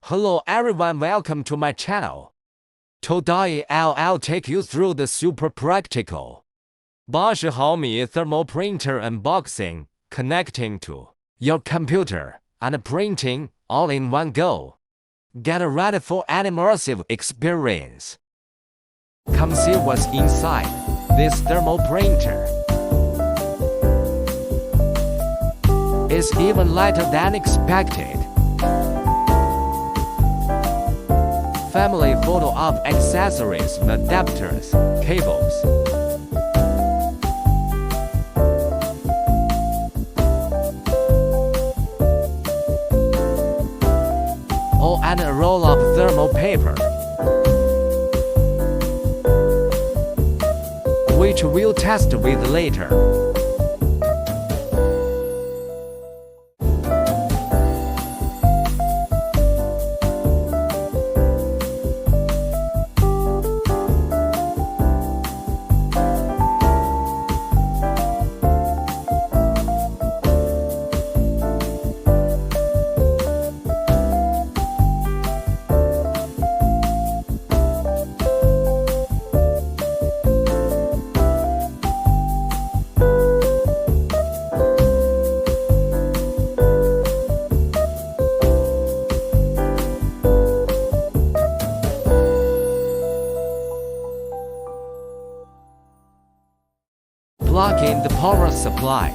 Hello everyone, welcome to my channel. Today I'll take you through the super practical 80毫米 thermal printer unboxing, connecting to your computer and printing all in one go. Get ready for an immersive experience. Come see what's inside this thermal printer. It's even lighter than expected. Family photo op accessories, adapters, cables. Oh, and a roll of thermal paper, which we'll test with later. Plug in the power supply.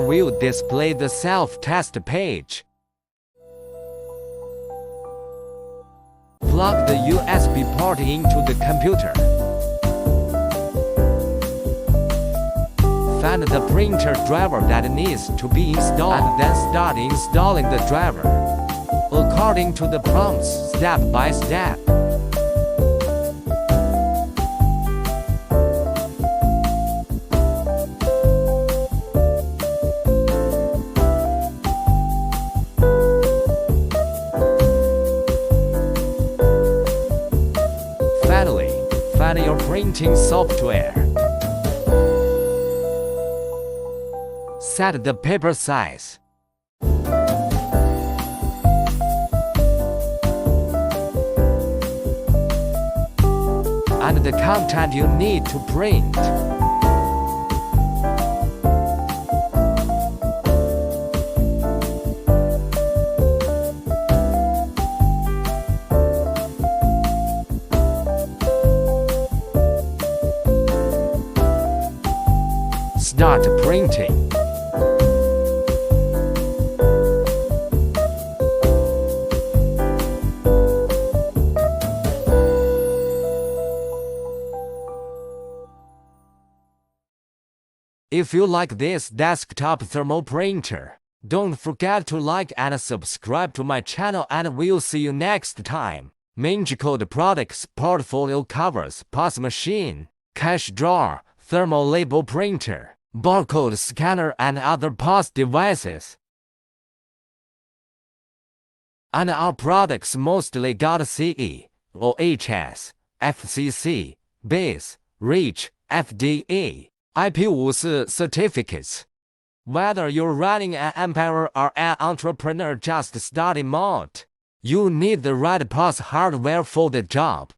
Will display the self-test page. Plug the USB port into the computer. Find the printer driver that needs to be installed and then start installing the driver according to the prompts, step by step. Find your printing software. Set the paper size. And the content you need to print. Start printing. If you like this desktop thermal printer, don't forget to like and subscribe to my channel, and we'll see you next time. Magicode products portfolio covers POS machine, cash drawer, thermal label printer, barcode scanner and other POS devices. And our products mostly got CE, OHS, FCC, BIS, REACH, FDA, IP54 certificates. Whether you're running an empire or an entrepreneur just starting out, You need the right parts hardware for the job.